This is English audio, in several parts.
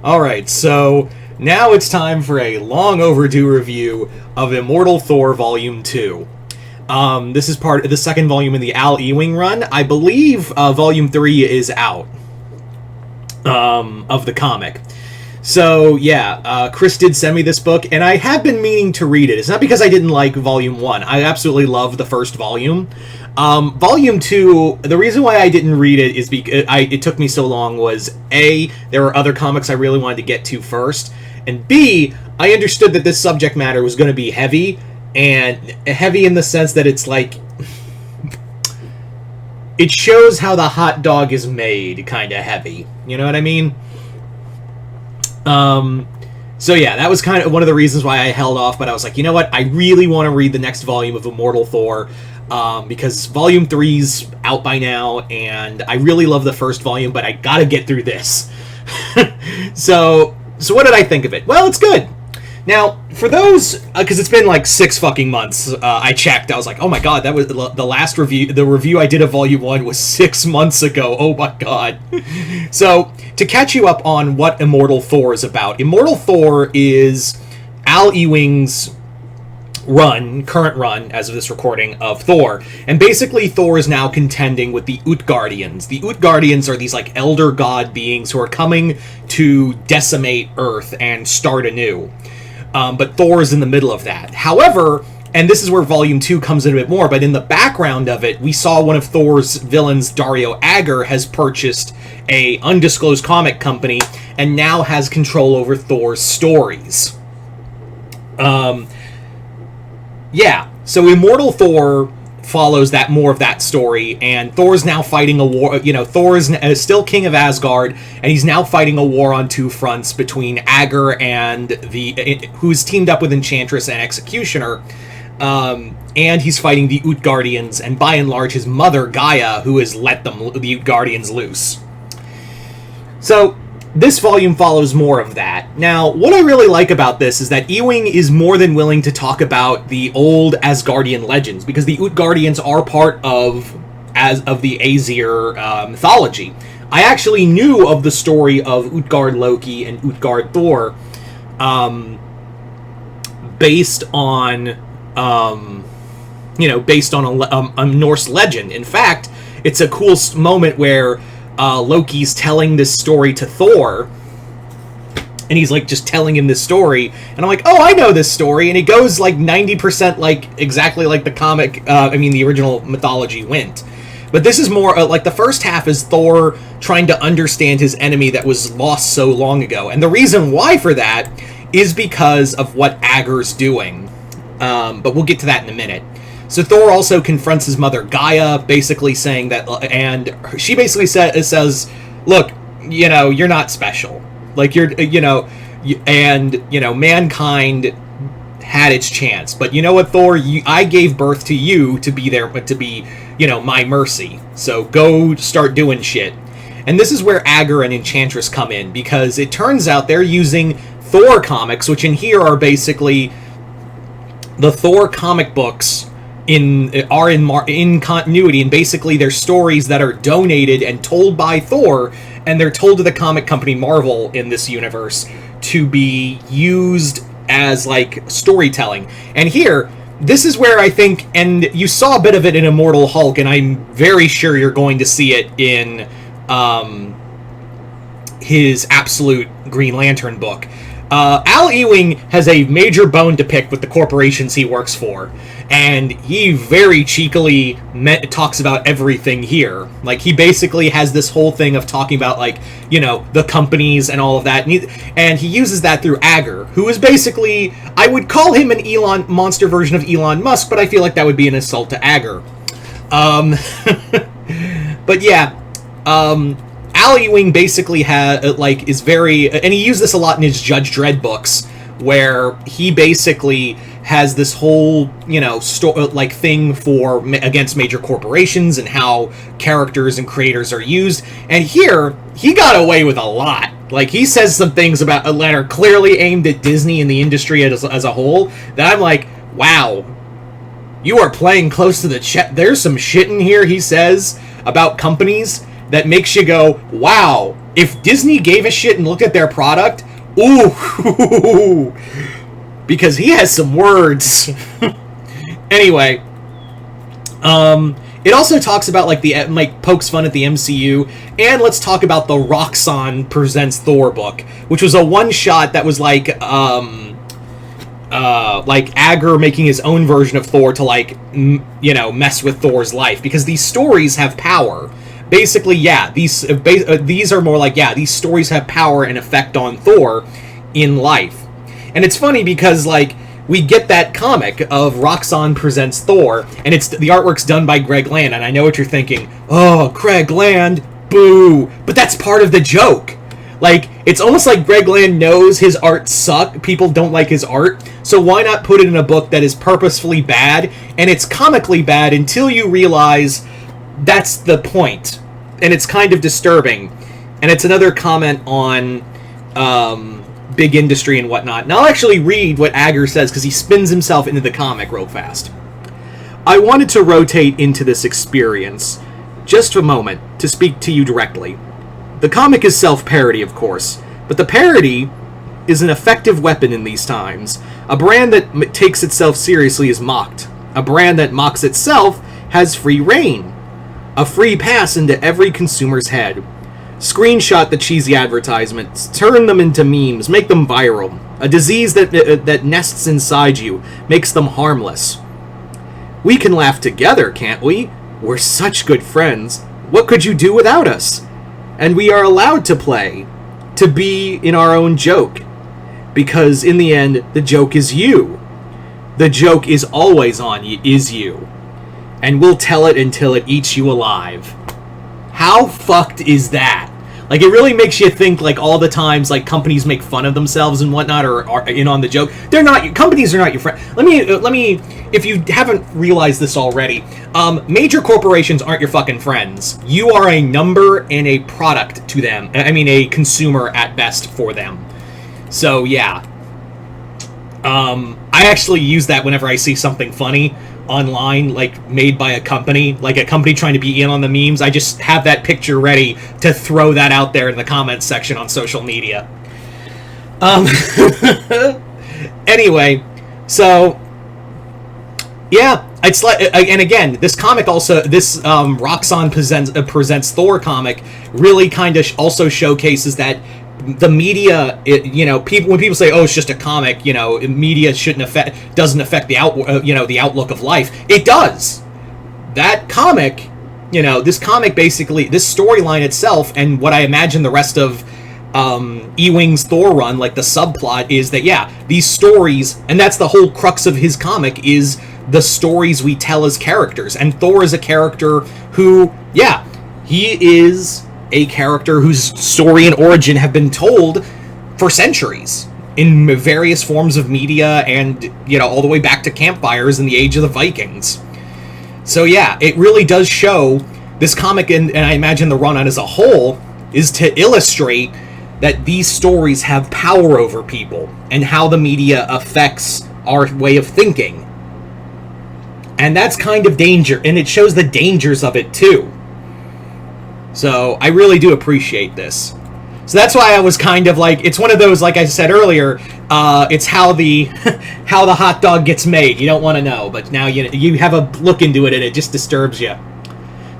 Alright, so now it's time for a long overdue review of Immortal Thor Volume 2. This is part of the second volume in the Al Ewing run. I believe Volume 3 is out of the comic. So, yeah, Chris did send me this book, and I have been meaning to read it. It's not because I didn't like Volume 1. I absolutely love the first volume. Volume 2, the reason why I didn't read it is because it took me so long was, A, there were other comics I really wanted to get to first, and B, I understood that this subject matter was going to be heavy, and heavy in the sense that it's like, it shows how the hot dog is made kind of heavy. You know what I mean? So yeah, that was kind of one of the reasons why I held off, but I was like, you know what, I really want to read the next volume of Immortal Thor, because Volume 3's out by now, and I really love the first volume, but I gotta get through this. So what did I think of it? Well, it's good. Now, for those, because it's been like 6 fucking months, I checked, I was like, oh my god, that was the last review, the review I did of Volume 1 was 6 months ago, oh my god. So, to catch you up on what Immortal Thor is about, Immortal Thor is Al Ewing's current run, as of this recording, of Thor. And basically, Thor is now contending with the Utgardians. The Utgardians are these, like, elder god beings who are coming to decimate Earth and start anew. But Thor is in the middle of that. However, and this is where Volume 2 comes in a bit more, but in the background of it, we saw one of Thor's villains, Dario Agger, has purchased a undisclosed comic company and now has control over Thor's stories. Yeah, so Immortal Thor follows more of that story, and Thor's now fighting a war. You know, Thor is still king of Asgard, and he's now fighting a war on 2 fronts between Agger and who's teamed up with Enchantress and Executioner, and he's fighting the Utgardians, and by and large his mother Gaia, who has let the Utgardians loose. So this volume follows more of that. Now, what I really like about this is that Ewing is more than willing to talk about the old Asgardian legends, because the Utgardians are part of the Aesir mythology. I actually knew of the story of Utgard Loki and Utgard Thor, based on a Norse legend. In fact, it's a cool moment where Loki's telling this story to Thor, and he's like just telling him this story, and I'm like, oh, I know this story, and it goes like 90% like exactly like the comic, the original mythology went. But this is more like the first half is Thor trying to understand his enemy that was lost so long ago, and the reason why for that is because of what Agger's doing. But we'll get to that in a minute. So Thor also confronts his mother Gaia, basically saying that, and she basically says, look, you're not special. Like, mankind had its chance. But you know what, Thor? I gave birth to you to be there, but to be, my mercy. So go start doing shit. And this is where Agger and Enchantress come in, because it turns out they're using Thor comics, which in here are basically the Thor comic books in continuity, and basically they're stories that are donated and told by Thor, and they're told to the comic company Marvel in this universe to be used as like storytelling. And here, this is where I think, and you saw a bit of it in Immortal Hulk, and I'm very sure you're going to see it in his Absolute Green Lantern book. Al Ewing has a major bone to pick with the corporations he works for, and he very cheekily talks about everything here. Like, he basically has this whole thing of talking about, like, the companies and all of that, and he uses that through Agger, who is basically, I would call him an monster version of Elon Musk, but I feel like that would be an insult to Agger. But yeah, Al Ewing basically is very, and he used this a lot in his Judge Dredd books, where he basically has this whole, thing against major corporations and how characters and creators are used. And here, he got away with a lot. Like, he says some things about that are clearly aimed at Disney and the industry as a whole, that I'm like, wow, you are playing close to the chest. There's some shit in here, he says, about companies that makes you go, wow, If Disney gave a shit and looked at their product, ooh, because he has some words. Anyway, it also talks about pokes fun at the MCU, and let's talk about the Roxxon Presents Thor book, which was a one-shot that was like Agger making his own version of Thor to mess with Thor's life, because these stories have power. Basically, yeah, these are more like, yeah, these stories have power and effect on Thor in life. And it's funny because, we get that comic of Roxxon Presents Thor, and the artwork's done by Greg Land, and I know what you're thinking. Oh, Greg Land, boo. But that's part of the joke. It's almost like Greg Land knows his art sucks. People don't like his art, so why not put it in a book that is purposefully bad, and it's comically bad until you realize that's the point, and it's kind of disturbing. And it's another comment on big industry and whatnot. And I'll actually read what Agger says, because he spins himself into the comic real fast. I wanted to rotate into this experience just a moment to speak to you directly. The comic is self-parody, of course, but the parody is an effective weapon in these times. A brand that takes itself seriously is mocked. A brand that mocks itself has free reign. A free pass into every consumer's head. Screenshot the cheesy advertisements, turn them into memes, make them viral. A disease that nests inside you makes them harmless. We can laugh together, can't we? We're such good friends. What could you do without us? And we are allowed to play, to be in our own joke. Because in the end, the joke is you. The joke is always is you. And we'll tell it until it eats you alive. How fucked is that? It really makes you think, all the times, companies make fun of themselves and whatnot, or are in on the joke. Companies are not your friend. Let me, if you haven't realized this already, major corporations aren't your fucking friends. You are a number and a product to them. I mean, a consumer at best for them. So, yeah. I actually use that whenever I see something funny online, made by a company trying to be in on the memes. I just have that picture ready to throw that out there in the comments section on social media. Anyway, so yeah, it's and again, this comic also, this Roxxon Presents Thor comic really kind of also showcases that the media, when people say, "Oh, it's just a comic," media doesn't affect the outlook of life. It does. That comic, this comic basically, this storyline itself, and what I imagine the rest of Ewing's Thor run, the subplot, is that these stories, and that's the whole crux of his comic, is the stories we tell as characters. And Thor is a character who, he is a character whose story and origin have been told for centuries in various forms of media, and all the way back to campfires in the age of the Vikings. So yeah, it really does show, this comic, and I imagine the run-on as a whole, is to illustrate that these stories have power over people and how the media affects our way of thinking. And that's kind of danger, and it shows the dangers of it too. So I really do appreciate this. So that's why I was kind of it's one of those, like I said earlier, it's how the hot dog gets made. You don't want to know, but now you have a look into it and it just disturbs you.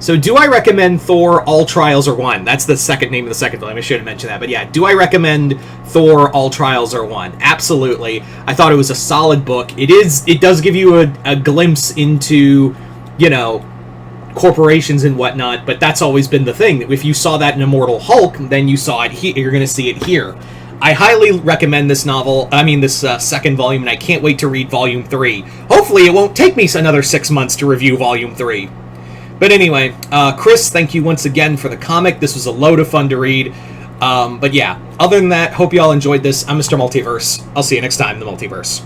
So do I recommend Thor All Trials Are One? That's the second name of the second film. I should have mentioned that. But yeah, do I recommend Thor All Trials Are One? Absolutely. I thought it was a solid book. It does give you a glimpse into, corporations and whatnot, but that's always been the thing. If you saw that in Immortal Hulk, then you saw it here. You're going to see it here. I highly recommend this second volume, and I can't wait to read Volume 3. Hopefully it won't take me another 6 months to review Volume 3. But anyway, Chris, thank you once again for the comic. This was a load of fun to read. But yeah, other than that, hope you all enjoyed this. I'm Mr. Multiverse. I'll see you next time in the Multiverse.